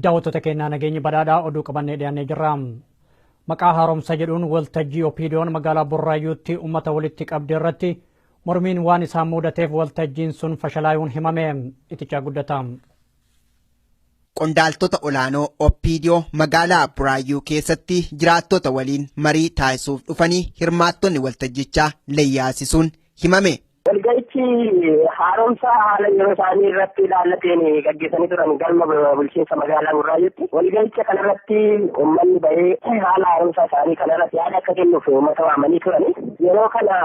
daawwattoota keenyaa nageenyi badhaadhaa oduu qabannee dhiyaannee jirra. Maqaa haaromsa jedhuun waltajjii Opiidiyoon magaalaa Burraayyuutti uummata walitti qabdee irratti mormiin waan isaan mudateef waltajjiin sun fashalaayuun himame. Itichaa guddata. Qondaaltota olaanoo Opiidiyoo magaalaa Burraayyuu keessatti jiraattota waliin marii taasisuuf dhufanii hirmaattonni waltajjichaa leeyyaasisuun himame. Walga'ichi haaromsa haala yeroo isaanii irratti ilaallateen gaggeessanii turan galma bulchiinsa magaalaa Burraayyuutti. Walga'icha kanarratti uummanni bahee haala haaromsa isaanii kanarratti yaada akka kennuuf uummata waamanii turani. Yeroo kana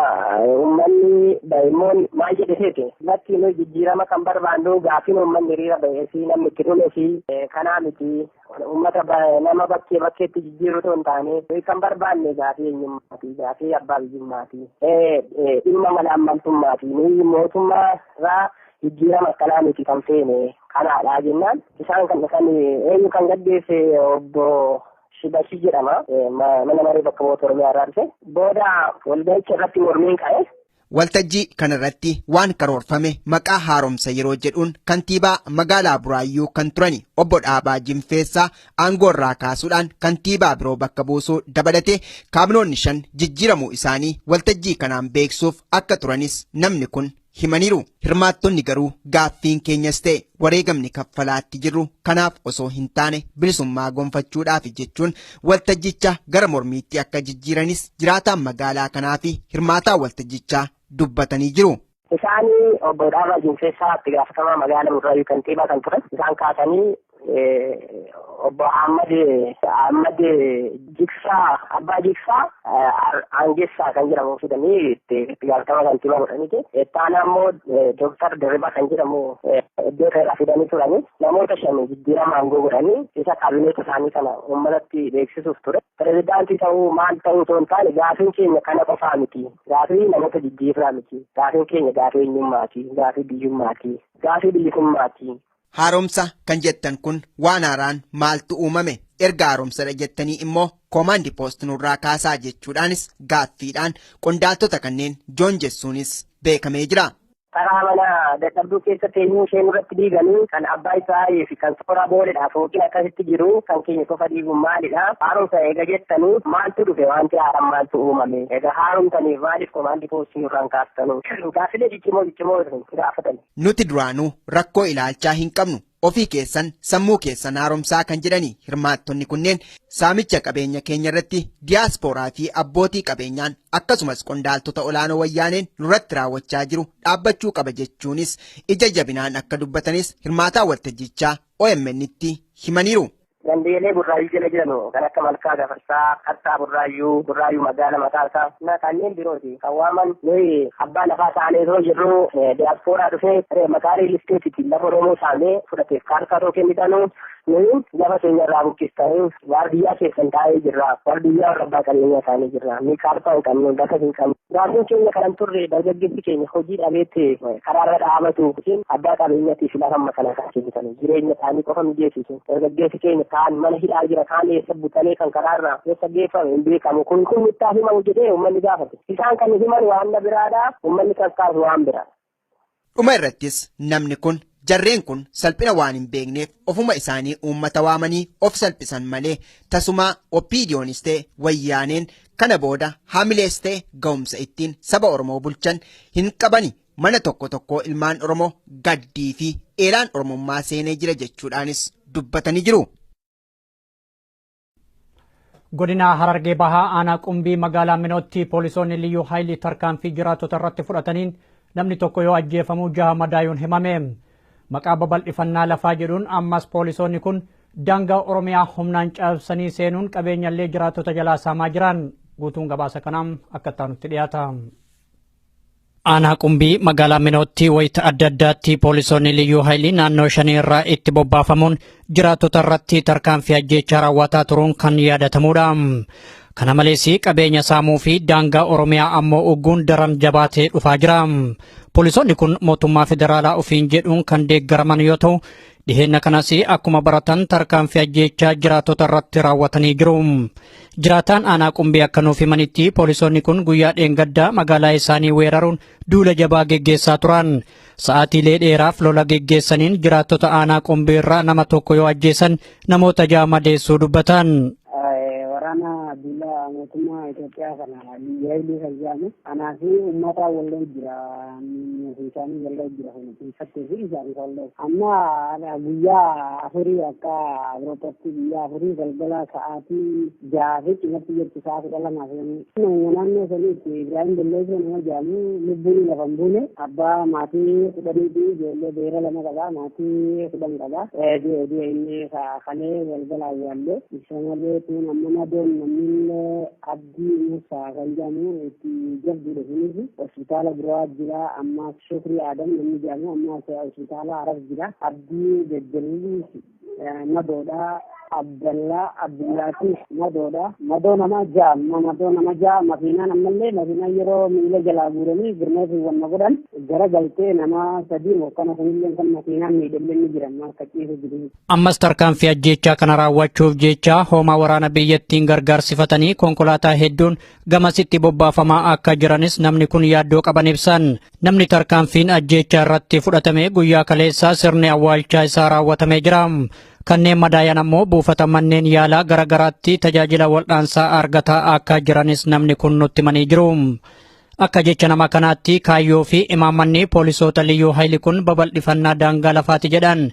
uummanni bahimmoon maal jedheseeti bakki nuyi jijjiirama kan barbaannu gaafiin uummanni hiriira bahee fi namni itti dhume fi kanaa miti uummata nama bakkeetti jijjiiruu otoo hin taane kan barbaanne gaafii eenyummaati, gaafii abbaa biyyummaati, dhimma malaammaltummaati. Nuyi mootummaa irraa jijjiirama akkanaa miti kan feene kanaadha jennaan. Isaan kan eenyu kan gaggeesse obbo Shibashii jedhama. Mana maree bakka bu'oota Oromiyaa irraa dhufe. Booda walga'icha irratti mormiin ka'e. Waltajjii kanarratti waan karoorfame maqaa haaromsa yeroo jedhuun kantiibaa magaalaa Burraayyuu kan turani obbo Dhaabaa Jimfeessaa aangoo irraa kaasuudhaan kantiibaa biroo bakka buusuu dabalatee kaabinoonni 5 jijjiiramuu isaanii waltajjii kanaan beeksuuf akka turanis namni kun himaniiru. Hirmaattonni garuu gaaffiin keenyas ta'e wareegamni kaffalaatti jirru kanaaf osoo hin taane bilisummaa gonfachuudhaaf jechuun waltajjicha gara mormiitti akka jijjiiranis jiraataan magaalaa kanaa fi hirmaataa waltajjichaa dubbatanii jiru. Isaan obbo Dhaabaa Jimfeessaa itti gaafatamaa magaalaa Burraayyuu kantiibaa kan turan isaan kaasanii obbo Ahmad Jiksaa Abbaa Jiksaa Aangessaa kan jedhamu fidanii itti gaafatamaa kantiibaa godhaniiti. Ittaanaa immoo Dooktar Dirribaa kan jedhamu iddoo irraa fidanii turani. Namoota 5 jijjiirama aangoo godhanii isa kaabineeta isaanii kana uummatatti beeksisuuf ture. Pirezidaantii ta'uu maal ta'uu otoo hin taane gaafiin keenya kana qofaa miti. Gaafii namoota jijjiirraa miti. Gaafiin keenya gaafii eenyummaati, gaafii biyyummaati, gaafii bilisummaati. Haaromsa kan jettan kun waan haaraan maaltu uumame? Erga haaromsadha jettanii immoo koomaandi poost nurraa kaasaa jechuudhaanis gaaffiidhaan qondaaltota kanneen joonjessuunis beekamee jira. Karaa mana dadhabduu keessatti eenyu isheen irratti diiganii kan abbaa isaa fi kan soora booledha fooqiin akkasitti jiru kan keenya qofa diiguun maalidha? Haaromsa eega jettanii maaltu dhufe wanti haaraan maaltu uumame? Egaa haaromtaniif maaliif koomaandi poostii nurraan kaastanu? Gaaffilee ciccimoo gaafatan. Nuti duraanuu rakkoo ilaalchaa hin qabnu. Ofii keessan sammuu keessan haaromsaa kan jedhani hirmaattonni kunneen saamicha qabeenya keenya irratti diyaaspooraa fi abbootii qabeenyaan akkasumas qondaaltota olaanoo wayyaaneen nurratti raawwachaa jiru dhaabbachuu qaba jechuunis ija jabinaan akka dubbatanis hirmaataa waltajjichaa OMN'tti himaniiru. Dandeelee Burraayyuu jala jiran kan akka Malkaa Gafarsaa, Kattaa Burraayyuu magaalaa Mataasaa na kanneen birooti. Kan waaman nuyi abbaa lafaa taanee yeroo jirru diyaaspooraa dhufee maqaa riilisteetiiti lafa Oromoo saamee fudhateef kaartaa kennitanu nuyi lafa keenya irraa buqqistanii waardiyyaa keessan taa'ee jirra. Waardiyyaa warra abbaa qabeenyaa isaanii jirra. Ni kaartaa hin qabnu, lafa hin qabnu. Gaafiin keenya kanan turre dargaggeessi keenya hojii dhabeetti karaarra dhaabatu abbaa qabeenyaatiif lafa makanaa kan kennitanii jireenya isaanii qofa mijeessisu. Dargaggeessi keenya kaan mana hidhaa jira kaan eessa butanii kan karaarraa eessa geeffame hin beekamu kun itti himamu jedhee uummanni gaafate. Isaan kan himan waan biraadha, uummanni kan kaasu waan biraa. Dhuma irrattis namni kun jarreen kun salphina waan hin beekneef ofuma isaanii uummata waamanii of salphisan malee tasumaa Opiidiyoonis ta'e wayyaaneen kana booda haamilees ta'e ga'umsa ittiin saba Oromoo bulchan hin qabani. Mana tokko ilmaan Oromoo gaddii fi eelaan Oromummaa seenee jira jechuudhaanis dubbatanii jiru. Godina Harargee Bahaa aanaa Qumbii magaalaa Minootti poolisoonni liyyuu haayilii tarkaanfii jiraattota irratti fudhataniin namni tokko yoo ajjeefamu 6 madaa'uun himame. Maqaa babal'ifannaa lafaa jedhuun ammas poolisoonni kun daangaa Oromiyaa humnaan cabsanii seenuun qabeenyallee jiraattota jalaa saamaa jiran. Guutuun gabaasa kanaan akka taanutti dhiyaata. Aanaa Qumbii magaalaa Minootti wayita adda addaatti poolisoonni liyyuu haayilii naannoo 5 irraa itti bobbaafamuun jiraattota irratti tarkaanfii ajjeechaa raawwataa turuun kan yaadatamudha. Kana malees qabeenya saamuu fi daangaa Oromiyaa ammoo ugguun daran jabaatee dhufaa jira. Poolisoonni kun mootummaa federaalaa ofiin jedhuun kan deeggaraman yoo ta'u Dhiheenna kanas akkuma baratan tarkaanfii ajjeechaa jiraattota irratti raawwatanii jiru. Jiraataan aanaa Qumbii akka nuuf himanitti poolisoonni kun guyyaa dheengaddaa magaalaa isaanii weeraruun duula jabaa geggeessaa turan. Sa'aatiilee dheeraaf lola geggeessaniin jiraattota aanaa Qumbii irraa nama tokko yoo ajjeesan namoota 6 madeessuu dubbatan. Waraana duula mootummaa Itoophiyaa kana Haayilii kan jedhamu kanaa fi uummata wallee jira. Isaanii wallee jira keessatti fi isaanii wallee. Amma guyyaa afurii akka Awuroopaatti guyyaa afurii galgala sa'aatii 6 fi cimatti jirtu sa'aatii 2. Naannoo saniitti Ibrahim Belleesoo nama jedhamu lubbuun lafa hin buune abbaa maatii 10 fi ijoollee beera 2 qaba maatii 10 qaba. Inni kalee galgala awwaallee isa malee tun amma madoon namni Abdii Musaa kan jedhamu itti jabduudha kunis hospitaala biraa jira amma Shukrii Adam namni jedhamu amma hospitaala Arab jira Abdii Jajjalii madoodha Abdallah Abdullatif madoodha madoo nama ja'a makiinaan ammallee makiinaan yeroo miila jalaa guuranii birneefi wanna godhan gara galtee nama 3 mokkana kunillee kan makiinaan miidhamee ni jiran akka ciisu jiru. Ammas tarkaanfii ajjeechaa kana raawwachuuf jecha hoomaa waraana biyyattiin gargaarsifatanii konkolaataa hedduun gamasitti bobbaafamaa akka jiranis namni kun yaaddoo qaban ibsan. Namni tarkaanfiin ajjeechaa irratti fudhatame guyyaa kaleessaa sirni awwaalchaa isaa raawwatamee jira. Kanneen madaayan ammoo buufata manneen yaalaa garagaraatti tajaajila wal'aansaa argataa akka jiranis namni kun nutti himanii jiru. Akka jecha nama kanaatti kaayyoo fi imaammanni poolisoota Liyyuu Haayilii kun babal'ifannaa daangaa lafaati jedhan.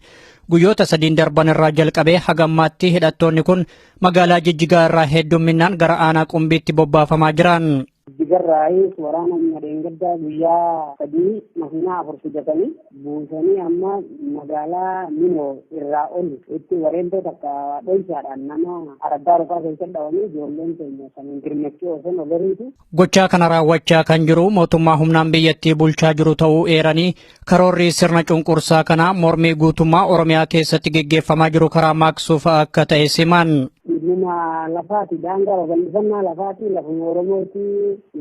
Guyyoota 3 darban irraa jalqabee hagammaatti hidhattoonni kun magaalaa Jijjigaa irraa heddumminaan gara aanaa Qumbiitti bobbaafamaa jiran. Jijjigarraayis waraana dheengaddaa guyyaa 3 makiinaa 4 fidatanii buusanii amma magaalaa Minoo irraa ol itti wareentota akka dhoysaadhaan nama araddaa rufaa keessatti dhawanii ijoolleen keenya saniin girmachuu osoo oloriitu. Gochaa kana raawwachaa kan jiru mootummaa humnaan biyyattii bulchaa jiru ta'uu eeranii karoorri sirna cunqursaa kana mormii guutummaa Oromiyaa keessatti geggeeffamaa jiru karaa maaqsuuf akka ta'e siman. Dhuma lafaati daangaa babal'ifannaa lafaati lafuma Oromooti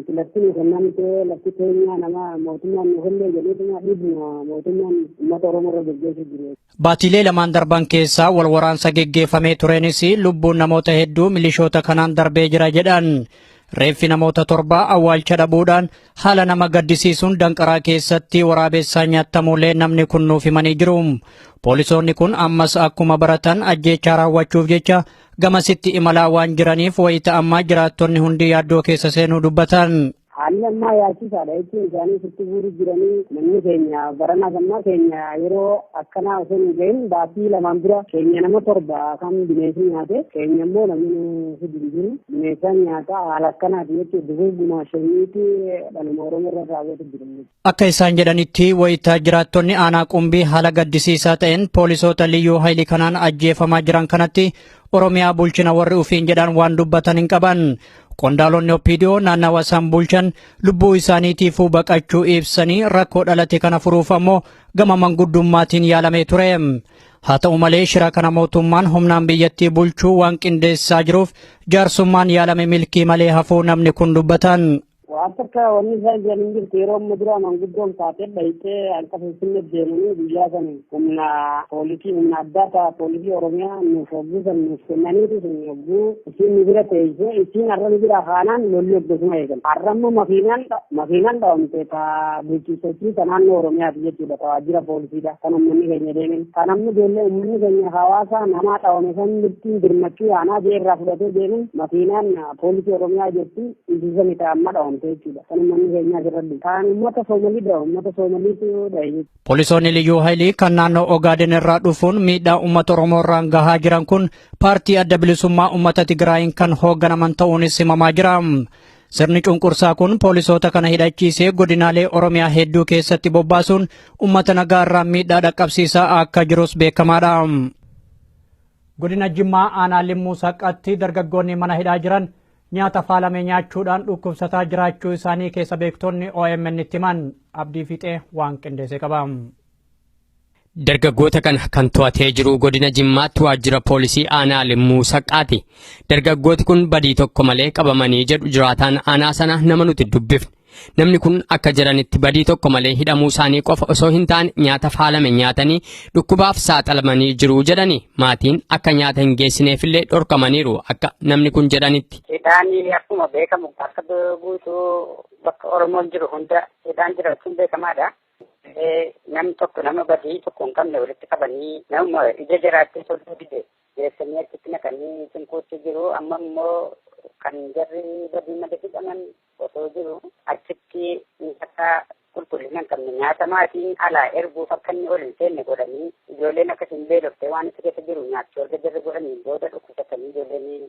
filattiin kennamtee lafti keenya nama mootummaan nuufillee jedheetuma dhibna mootummaan uummata Oromoo irra geggeessu jiru. Baatiilee 2 darban keessaa wal waraansa geggeeffamee tureenis lubbuun namoota hedduu milishoota kanaan darbee jira jedhan. Reeffi namoota 7 awwaalcha dhabuudhaan haala nama gaddisiisuun danqaraa keessatti waraabessaa nyaattamuulee namni kun nuuf himanii jiru. Poolisoonni kun ammas akkuma baratan ajjeechaa raawwachuuf jecha gamasitti imalaa waan jiraniif wayita ammaa jiraattonni hundi yaaddoo keessa seenuu dubbatan. Haalli ammaa yaachisaadha jechuun isaanii sitti guuruu jiranii namni keenya baranaa gammaa keenya yeroo akkanaa osoo hin gahin baatii 2 dura keenya nama 7 kan bineensi nyaate keenya immoo namni fidin jiru bineensa nyaata haala akkanaati jechuun duguuguma shaniiti dhaluma Oromoo irra raawwatu jiru. Akka isaan jedhanitti wayita jiraattonni aanaa Qumbii haala gaddisiisaa ta'een poolisoota Liyyuu Haayilii kanaan ajjeefamaa jiran kanatti Oromiyaa bulchina warri ufiin jedhan waan dubbatan hin qaban. Qondaalonni Oppiidiyoo naannawa isaan bulchan lubbuu isaaniitiifuu baqachuu ibsanii rakkoo dhalate kana furuuf ammoo gama manguddummaatiin yaalamee ture. Haa ta'u malee shira kana mootummaan humnaan biyyattii bulchuu waan qindeessaa jiruuf jaarsummaan yaalame milkii malee hafuu namni kun dubbatan. Akka wanni isaan jedhanii jirtu yeroo amma dura manguddoon taatee dhayitee akka finfinnee deemanii guyyaa sana humna poolisii humna addaa ta'a poolisii Oromiyaa nuuf hogguusan nuuf kennaniitu sun hogguu isiin nu bira teessee isiin har'a nu bira kaanaan lolli hoggasuma eegan. Har'a immoo makiinaan dhawamte ka bulchiisachii ka naannoo Oromiyaati jechuudha ka waajjira poolisiidha kan uummanni keenya deemen. Kan amma ijoollee uummanni keenya hawaasa namaa dhawame san mirtiin birmachuu aanaa jee irraa fudhatee deemen makiinaan poolisii Oromiyaa jechuun isiisan itti amma dhawamte. Poolisoonni Liyyuu Haayilii kan naannoo Ogaaden irraa dhufuun miidhaa uummata Oromoo irraan gahaa jiran kun paartii adda bilisummaa uummata Tigraayin kan hoogganaman ta'uunis himamaa jira. Sirni cunqursaa kun poolisoota kana hidhachiisee godinaalee Oromiyaa hedduu keessatti bobbaasuun uummata nagaa irraan miidhaa dhaqqabsiisaa akka jirus beekamaadha. Godina Jimmaa aanaa Limmuu Saqqatti dargaggoonni mana hidhaa jiran nyaata faalame nyaachuudhaan dhukkubsataa jiraachuu isaanii keessa beektonni OMN itti himan. Abdii Fixee waan qindeesse qaba. Dargaggoota kana kan to'atee jiru godina Jimmaatti waajjira poolisii aanaa Limmuu Saqqaati. Dargaggooti kun badii tokko malee qabamanii jedhu jiraataan aanaa sana nama nuti dubbifne. Namni kun akka jiranitti badii tokko malee hidhamuu isaanii qofa osoo hin taane nyaata faalame nyaatanii dhukkubaaf saaxilamanii jiru jedhani. Maatiin akka nyaata hin geessineefillee dhorkamaniiru akka namni kun jedhanitti. Hidhaan akkuma beekamu akka guutuu bakka Oromoon jiru hunda hidhaan jiraachuun beekamaadha. Namni tokko nama badii tokko hin qabne walitti qabanii nama ija jiraattee sodduu dide geessanii achitti naqanii cunquutti jiru. Amma immoo kan jarri badii malee hidhaman osoo jiru achitti nyaata qulqullina hin qabne nyaata maatiin alaa erguuf akka inni ol hin seenne godhanii ijoolleen akkasiin beeloftee waan itti keessa jiru nyaachuu erga jarri godhanii booda dhukkubsatanii ijoolleen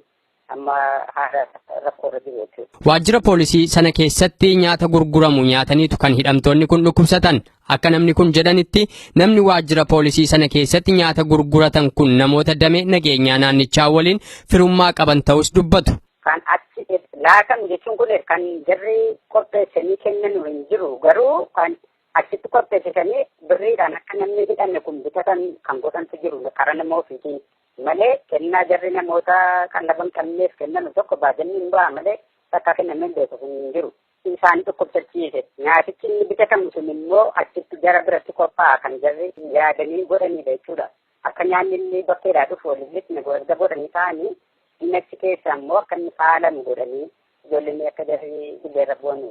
amma haala rakkoorra jiru jechuudha. Waajjira poolisii sana keessatti nyaata gurguramu nyaataniitu kan hidhamtoonni kun dhukkubsatan. Akka namni kun jedhanitti namni waajjira poolisii sana keessatti nyaata gurguratan kun namoota damee nageenyaa naannichaa waliin firummaa qaban ta'us dubbatu. Kan achi laatan jechuun kun kan jarri qopheessanii kennan hin jiru garuu kan achitti qopheessanii birriidhaan akka namni hidhanne kun bitatan kan godhantu jiru karaa nama ofiitiin. Malee kennaa jarri namoota kan lafa hin qabneef kennan tokko baadanii hin ba'a malee bakka kennameen beeku hin jiru. Isaan dhukkubsachiise nyaatichi inni bitatamu sun immoo achitti jara biratti qophaa'a kan jarri yaadanii godhanidha jechuudha. Akka nyaanni inni bakkeedhaa dhufu waliin erga godhanii ta'anii inni achi keessa immoo akka inni faalamu godhanii ijoolleen akka jarri dhibbeerra bu'an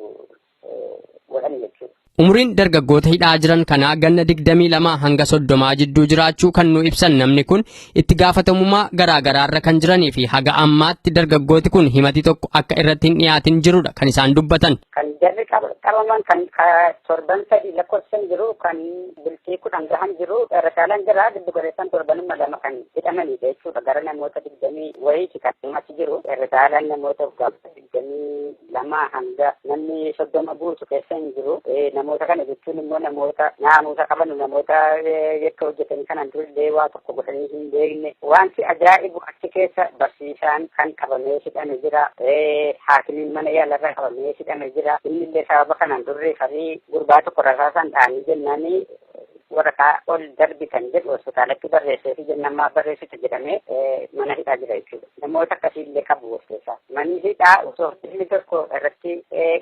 godhan jechuudha. Umriin dargaggoota hidhaa jiran kanaa ganna 22 hanga 30 jidduu jiraachuu kan nu ibsan namni kun itti gaafatamummaa garaagaraarra kan jiranii fi haga ammaatti dargaggooti kun himati tokko akka irratti hin dhiyaatin jirudha kan isaan dubbatan. Kan jarri qabaman kan torban 3 lakkoofsan jiru kan bultii 10 gahan jiru rasaalaan jira giddu galeessan torbanuma 2 kan hidhamanidha jechuudha gara namoota 20 wayiiti kan achi jiru rasaalaan namoota 22 hanga namni 30 guutu keessa hin jiru. Namoota kana jechuun immoo namoota naamusa qaban namoota yakka hojjetanii kanan durillee waa tokko godhanii hin beekne wanti ajaa'ibu achi keessa barsiisaan kan qabamee hidhame jira. Haakimiin mana yaalarra qabamee hidhame jira. Innillee sababa kanaan durri farii gurbaa tokko rasaasaan dhaanii jennaanii waraqaa ol darbitan jedhu hospitaalatti barreessee fi jennamaa barreessitu jedhamee mana hidhaa jira jechuudha. Namoota akkasiillee qabu keessaa. Manni hidhaa osoo inni tokko irratti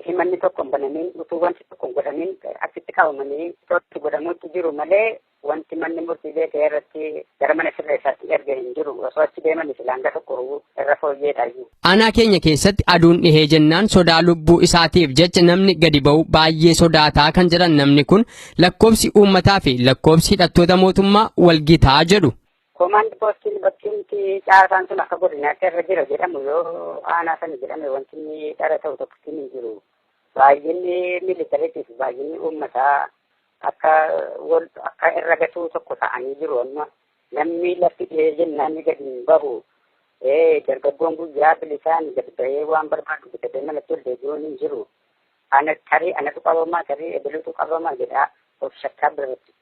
himanni tokko hin banamin utuu wanti tokko hin godhamin achitti qabamanii itti godhamuutti jiru malee wanti manni murtii beekee irratti gara mana sirreessaatti erga hin jiru osoo achi deeman islaanga tokko irra fooyyeedha. Aanaa keenya keessatti aduun dhihee jennaan sodaa lubbuu isaatiif jecha namni gadi ba'u baay'ee sodaataa kan jedhan namni kun lakkoofsi uummataa fi lakkoofsi hidhattoota mootummaa walgitaa jedhu. Komaandi poostiin bakki caasaan sun akka godinaatti irra jira jedhamu yoo aanaa sana jedhame wanti inni dhara ta'u tokkotti hin jiru. Baay'inni militariitii fi baay'inni uummataa akka irra gatuu tokko ta'anii jiru amma namni lafti dhihee jennaan gadi hin bahu. Dargaggoon guyyaa bilisaan gadi bahee waan barbaadu bitatee malatti ol deebi'uun hin jiru. Anatu qabamaa tarii ebilutu qabamaa jedhaa of shakkaa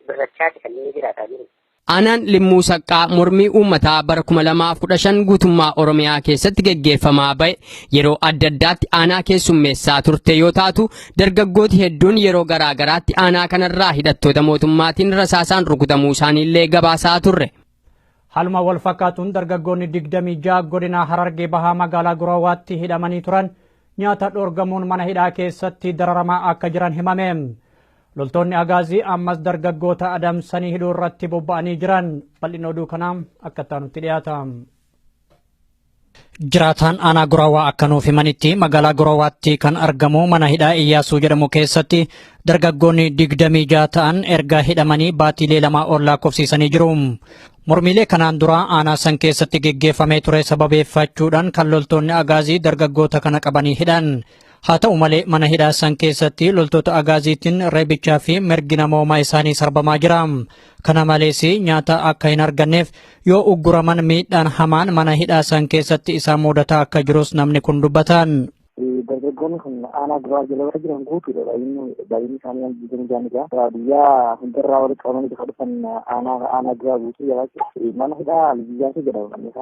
birrachaati kan inni jiraataa jiru. Aanaan Limmuu Saqqaa mormii uummataa bara 2015 guutummaa Oromiyaa keessatti geggeeffamaa ba'e yeroo adda addaatti aanaa keessummeessaa turte yoo taatu dargaggooti hedduun yeroo garaagaraatti aanaa kanarraa hidhattoota mootummaatiin rasaasaan rukutamuu isaaniillee gabaasaa turre. Haaluma wal fakkaatuun dargaggoonni 26 godina Harargee Bahaa magaalaa Gurawaatti hidhamanii turan nyaata dhoorgamuun mana hidhaa keessatti dararamaa akka jiran himame. Loltoonni agaazii ammas dargaggoota adamsanii hidhuu irratti bobba'anii jiran bal'ina oduu kanaa akka taanutti dhiyaata. Jiraataan aanaa Gurawaa akka nuuf himanitti magaalaa Gurawaatti kan argamu mana hidhaa Iyyaasuu jedhamu keessatti dargaggoonni 26 ta'an erga hidhamanii baatiilee 2 ol lakkoofsiisanii jiru. Mormiilee kanaan dura aanaa san keessatti geggeeffamee ture sababeeffachuudhaan kan loltoonni agaazii dargaggoota kana qabanii hidhan. Haa ta'u malee mana hidhaa san keessatti loltoota agaaziitiin reebichaa fi mirgi namoomaa isaanii sarbamaa jira. Kana malees nyaata akka hin arganneef yoo ugguraman miidhaan hamaan mana hidhaa san keessatti isaan mudataa akka jirus namni kun dubbatan. Dargaggoonni kun aanaa Gurawaa jala warra jiran guutuudha. Baay'inni isaanii jiran jaanidha. Biyyaa hundarraa walitti qabamanii dhufa dhufan aanaa Gurawaa guutuu jala mana hidhaa Iyyaasuu jedhamu.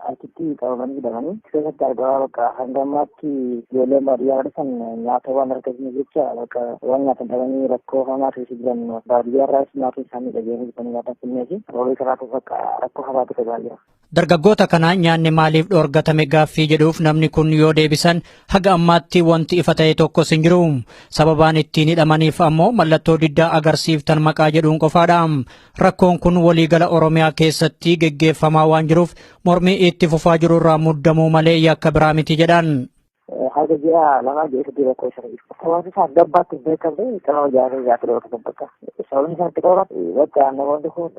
Achitti qabamanii hidhamanii keessatti argaa bakka hanga ammaatti ijoolleen baadiyyaa dhufan nyaata waan argatanii jecha bakka waan nyaatan dhabanii rakkoo hamaa keessa jiran baadiyyaa irraas nyaata isaanii dhageessanii bitanii nyaatan finneefi roobee karaatu bakka rakkoo hamaatu ta'aa jira. Dargaggoota kana nyaanni maaliif dhoorgatame gaaffii jedhuuf namni kun yoo deebisan haga ammaatti wanti ifa ta'e tokkos hin jiru. Sababaan ittiin hidhamaniif ammoo mallattoo diddaa agarsiiftan maqaa jedhuun qofaadha. Rakkoon kun waliigala Oromiyaa keessatti geggeeffamaa waan jiruuf mormii itti fufaa jiru irraa muddamuu malee yakka biraa miti jedhan. haga ji'a lama ji'a sadii rakkoo isa waan isaa gabbaatti beekamte qaba jaaree jaatee bakka bakka sababni isaatti qofa bakka namoonni kun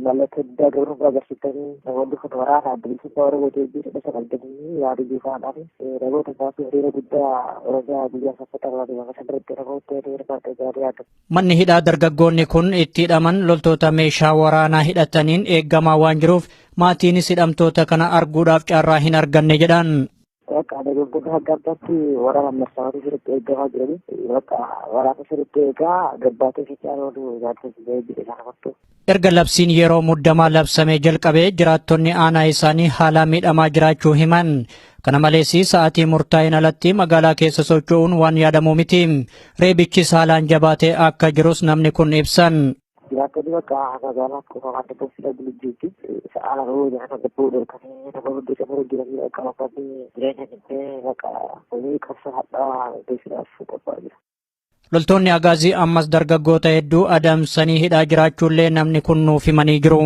mallattoo diddaa gabruu agarsiisanii namoonni kun waraana bilisummaa Oromoo deebii dhasa qalbii yaadu bifaadhaan ragoota isaatti hiriira guddaa Oromiyaa biyya saffataa bakka sanarratti ragoota hiriira gaarii yaadu. Manni hidhaa dargaggoonni kun itti hidhaman loltoota meeshaa waraanaa hidhataniin eeggamaa waan jiruuf maatiinis hidhamtoota kana arguudhaaf carraa hin arganne jedhan. Bakka dargaggoonni haggaatti waraana marsaawwan sirriitti eeggamaa jiranii bakka waraana sirriitti eegaa gabbaatee fichaan oolu jaallatu isaan amartu. Erga labsiin yeroo muddamaa labsamee jalqabee jiraattonni aanaa isaanii haala miidhamaa jiraachuu himan. Kana malees sa'aatii murtaa'een alatti magaalaa keessa socho'uun waan yaadamu miti. Reebichis haalaan jabaatee akka jirus namni kun ibsan. Jiraattonni bakka magaalaa qofa waan tokko fida bulchuutti sa'aa lama nyaata gabbuu dhorkanii nama hundi isa bara jiranii akka wafaanii jireenya dhibbee bakka hojii qabsa hadhaa beeksisaaf qophaa'aa jira. Loltoonni agaazii ammas dargaggoota hedduu adamsanii hidhaa jiraachuullee namni kun nuuf himanii jiru.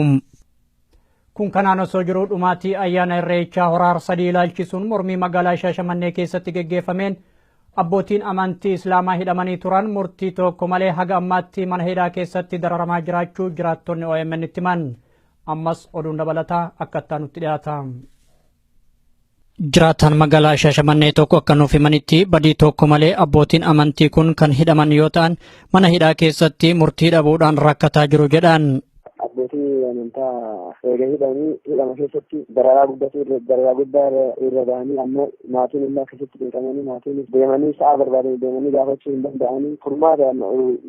Kun kanaan osoo jiruu dhumaatii ayyaana irreechaa horaa sadii ilaalchisuun mormii magaalaa Shaashamannee keessatti geggeeffameen abbootiin amantii Islaamaa hidhamanii turan murtii tokko malee haga ammaatti mana hidhaa keessatti dararamaa jiraachuu jiraattonni OMN itti himan. Ammas oduun dabalataa akka nutti dhiyaata. Jiraatan magaalaa Shaashamannee tokko akka nuuf himanitti badii tokko malee abbootiin amantii kun kan hidhaman yoo ta'an mana hidhaa keessatti murtii dhabuudhaan rakkataa jiru jedhan. Abbootii amantaa eega hidhama keessatti dararaa guddaa irra ga'anii ammoo maatiin illee akkasitti beekamanii maatiin deemanii sa'a barbaadanii deemanii gaafachuu hin danda'anii furmaata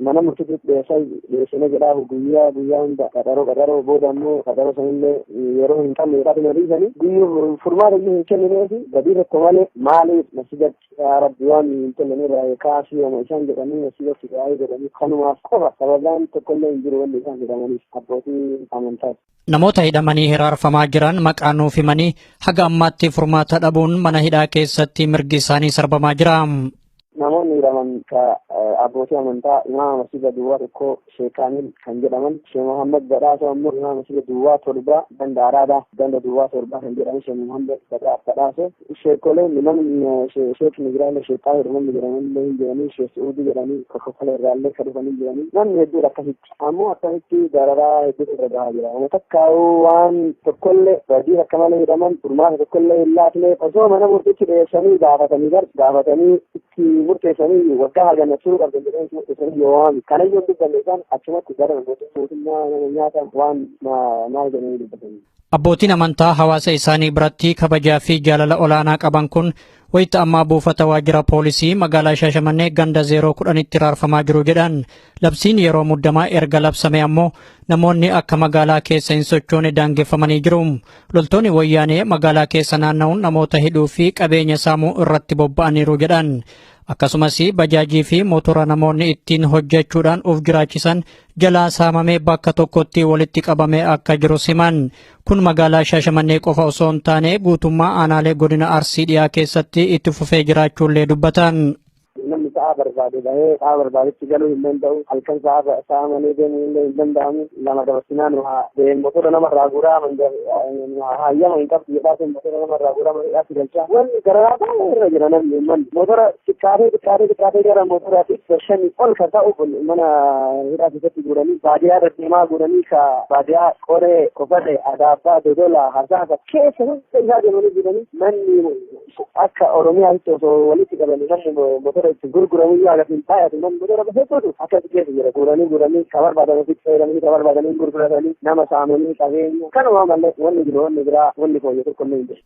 mana murtiitti dhiyeessine jedhaa guyyaa hunda qaxaroo booda ammoo qaxaroo sanillee yeroo hin qabne jedhaa mariisanii guyyuu furmaata iyyuu hin kennineefi badii tokko malee maaliif masjidatti rabbi waan hin kennineerraa kaasii homo isaan jedhanii masjidatti yaa'ee jedhanii kanumaaf qofa sababaan tokkollee hin jiru wanni isaan jedhamaniif abbootii amantaati. Namoota hidhamanii hiraarfamaa jiran maqaa nuuf himanii haga ammaatti furmaata dhabuun mana hidhaa keessatti mirgi isaanii sarbamaa jira. Namoonni hidhaman abbootii amantaa imaama masjida duwwaa tokko Sheek Kaamil kan jedhaman Sheek Muhammad Badhaasoo ammoo imaama masjida duwwaa torba ganda Araadaa ganda duwwaa torba kan jedhaman Sheek Muhammad Badhaasoo sheekoleen namni Sheek Nigiraalee Sheek Taahir namni jedhamanillee hin jiranii Sheek Suudii jedhanii kokkofala irraallee kan dhufanii jiranii namni hedduudha akkasitti ammoo akkasitti dararaa hedduutu irra gahaa jira. Nama takkaa'uu waan tokkollee badii akka malee hidhaman furmaata tokkollee hin laafne osoo mana murtiitti dhiyeessanii gaafatanii itti murteessanii waggaa hagana turuu qabdan jedhanii murteessanii yoo waami kana iyyuu dubbanne isaan achumatti gara mootummaa nyaata waan maal jedhanii dubbatanii. Abbootiin amantaa hawaasa isaanii biratti kabajaa fi jaalala olaanaa qaban kun wayita ammaa buufata waajjira poolisii magaalaa Shaashamannee ganda 010tti raarfamaa jiru jedhan. Labsiin yeroo muddamaa erga labsame ammoo namoonni akka magaalaa keessa hin sochoone daangeffamanii jiru. Loltoonni wayyaanee magaalaa keessa naanna'uun namoota hidhuu fi qabeenya saamuu irratti bobba'aniiru jedhan. Akkasumas bajaajii fi motora namoonni ittiin hojjechuudhaan of jiraachisan jalaa saamamee bakka tokkotti walitti qabamee akka jiru himan. Kun magaalaa Shaashamannee qofa osoo hin taane guutummaa aanaalee godina Arsii dhiyaa keessatti itti fufee jiraachuullee dubbatan. Namni sa'a barbaade bahee sa'a barbaadetti galuu hin danda'u halkan sa'a malee deemuu hin danda'amu lama dabarsinaan motora namarraa guuraa hayyama hin qabdu jedhaa motora namarraa guuraa manidhaatti galchaa wanni garaa baay'ee irra jira namni uummanni motora xiqqaatee gara motoraatti shanii ol kan ta'u mana hidhaa keessatti guuranii baadiyaa irra deemaa guuranii ka baadiyaa qoree kofate adaabbaa dodola hasaasa keessa hunda isaa deemanii jiranii manni akka Oromiyaatti osoo walitti qabanii namni motora itti gurguramu yoo agatiin taa'atu namni motora hedduutu akkas keessa jira guuranii ka barbaadan ofitti fayyadanii ka barbaadanii gurguratanii nama saamanii qabeenya kanuma malee wanni jiru wanni biraa wanni fooyyee tokkollee hin jiru.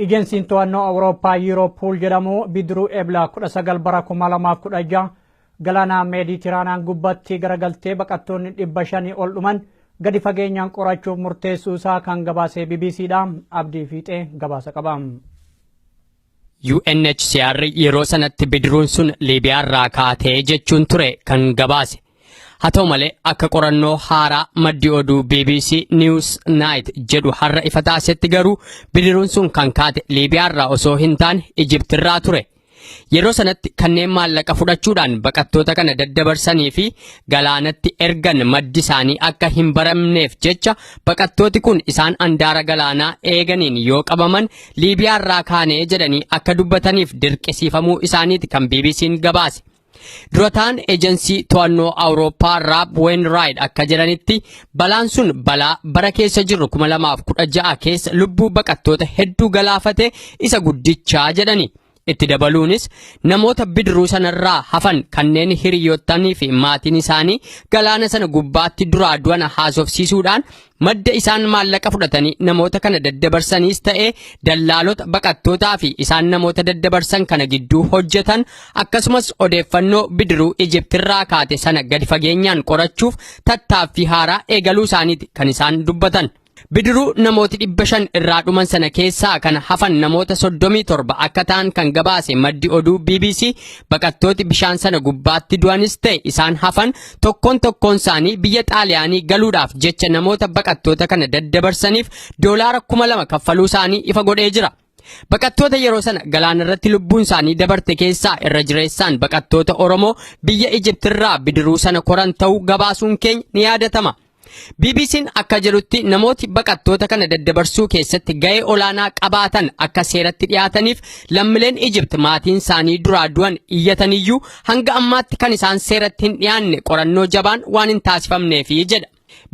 Ejeensiin to'annoo Awurooppaa Yuuroopuul jedhamu bidiruu Eblaa 19 bara 2016 galaana Meeditiraaniyaan gubbatti garagaltee baqattoonni 500 ol dhuman gadi fageenyaan qorachuuf murteessuu isaa kan gabaasee BBCdha. Abdii Fiixee gabaasa qaba. UNHCR yeroo sanatti bidiruun sun Liibiyaarraa kaatee jechuun ture kan gabaase. Haa ta'u malee akka qorannoo haaraa maddi oduu BBC News Night jedhu har'a ifa taasetti garuu bidiruun sun kan kaate Liibiyaarraa osoo hin taane Ijiptirraa ture. Yeroo sanatti kanneen maallaqa fudhachuudhaan baqattoota kana daddabarsanii fi galaanatti ergan maddi isaanii akka hin baramneef jecha baqattooti kun isaan andaara galaanaa eeganiin yoo qabaman Liibiyaa irraa kaanee jedhanii akka dubbataniif dirqisiifamuu isaaniiti kan BBC'n gabaase. Durataan eejensii to'annoo Awurooppaa Raab Weenraayid akka jedhanitti balaan sun balaa bara keessa jirru 2016 keessa lubbuu baqattoota hedduu galaafate isa guddichaa jedhani. Itti dabaluunis namoota bidiruu sanarraa hafan kanneen hiriyootanii fi maatiin isaanii galaana sana gubbaatti duraa du'an haasofsiisuudhaan madda isaan maallaqa fudhatanii namoota kana daddabarsaniis ta'ee dallaalota baqattootaa fi isaan namoota daddabarsan kana gidduu hojjetan akkasumas odeeffannoo bidiruu Ijiptirraa kaate sana gadi fageenyaan qorachuuf tattaaffii haaraa eegaluu isaaniiti kan isaan dubbatan. Bidiruu namooti 500 irraa dhuman sana keessaa kan hafan namoota 37 akka ta'an kan gabaase maddi oduu BBC baqattooti bishaan sana gubbaatti du'anis ta'e isaan hafan tokkoon isaanii biyya Xaaliyaanii galuudhaaf jecha namoota baqattoota kana daddabarsaniif doolaara 2,000 kaffaluu isaanii ifa godhee jira. Baqattoota yeroo sana galaana irratti lubbuun isaanii dabarte keessaa irra jireessaan baqattoota Oromoo biyya Ijiptirraa bidiruu sana koran ta'uu gabaasuun keenya ni yaadatama. BBC'n akka jedhutti namooti baqattoota kana daddabarsuu keessatti ga'ee olaanaa qabaatan akka seeratti dhiyaataniif lammiileen Ijipt maatiin isaanii duraa du'an iyyataniyyuu hanga ammaatti kan isaan seeratti hin dhiyaanne qorannoo jabaan waan hin taasifamneefi jedha.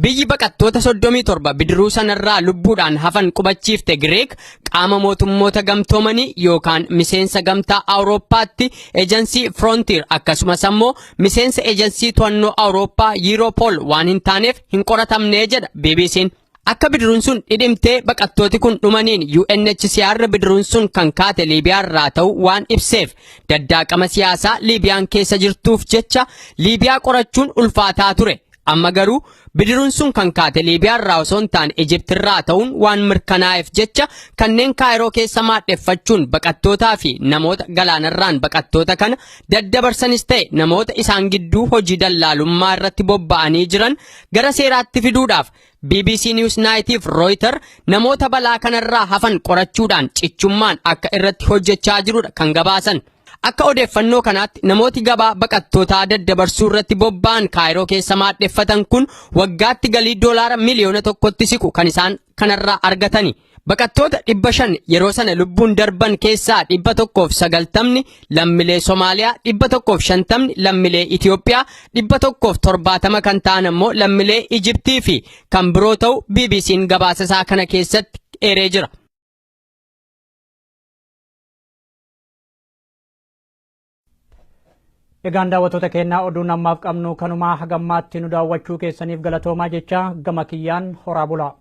Biyyi baqattoota 37 bidiruu sanarraa lubbuudhaan hafan qubachiifte Gireek qaama mootummoota gamtoomanii yookaan miseensa gamtaa Awurooppaatti eejensii Frontier akkasumas ammoo miseensa eejensii to'annoo Awurooppaa Europol waan hin taaneef hin qoratamne jedha BBC'n. Akka bidiruun sun dhidhimtee baqattooti kun dhumaniin UNHCR bidiruun sun kan kaate Liibiyaa irraa ta'u waan ibseef daddaaqama siyaasaa Liibiyaan keessa jirtuuf jecha Liibiyaa qorachuun ulfaataa ture. Amma garuu bidiruun sun kan kaate Liibiyaa irraa osoo hin taane Ijiptirraa ta'uun waan mirkanaa'eef jecha kanneen Kaayiroo keessa maadheffachuun baqattootaa fi namoota galaanarraan baqattoota kana daddabarsanis ta'e namoota isaan gidduu hojii dallaalummaa irratti bobba'anii jiran gara seeraatti fiduudhaaf BBC News Night'if Reuters namoota balaa kanarraa hafan qorachuudhaan cichummaan akka irratti hojjechaa jirudha kan gabaasan. Akka odeeffannoo kanaatti namooti gabaa baqattootaa daddabarsuu irratti bobba'an Kaayiroo keessa maadheffatan kun waggaatti galii doolaara miliyoona 1tti siqu kan isaan kanarraa argatani. Baqattoota 500 yeroo sana lubbuun darban keessaa 190 lammiilee Somaaliyaa, 150 lammiilee Itiyoophiyaa, 170 kan ta'an ammoo lammiilee Ijiptii fi kan biroo ta'u BBC'n gabaasasaa kana keessatti eeree jira. Egaan daawwattoota keenyaa oduun ammaaf qabnu kanumaa hagammaatti nu daawwachuu keessaniif galatoomaa jecha gama kiyyaan horaa bulaa.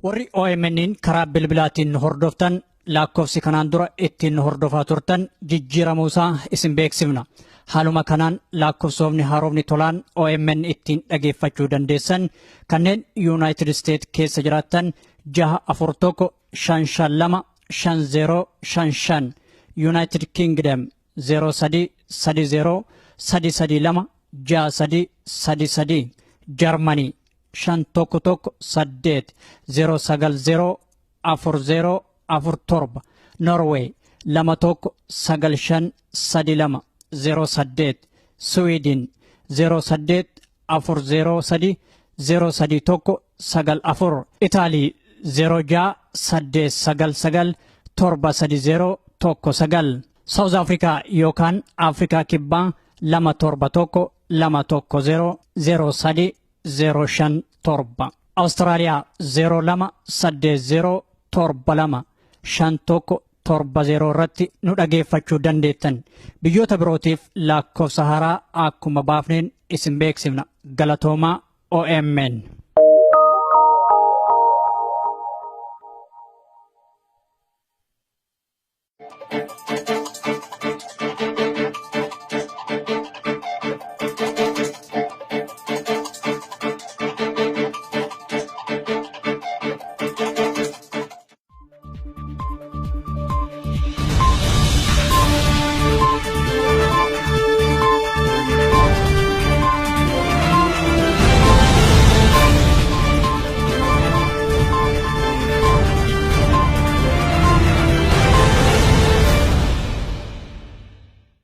Warri OMN'n karaa bilbilaatiin hordoftan lakkoofsi kanaan dura ittiin hordofaa turtan jijjiiramuusaa isin beeksifna. Haaluma kanaan lakkoofsofni haaromni tolaan OMN ittiin dhageeffachuu dandeessan kanneen United States keessa jiraattan 641-552-5055 United Kingdom 0330-332-6333 Germany 518-090-4047 Norway 219532 08 Sweden 08-403-031-94 Italy 06-899-730-19 South Africa yookaan Afrikaa Kibbaa 271-210-03-057 Australia 02-80-72 irratti nu dhageeffachuu dandeettan. Biyyoota birootiif lakkoofsa haaraa akkuma baafneen isin beeksifna. Galatoomaa OMN.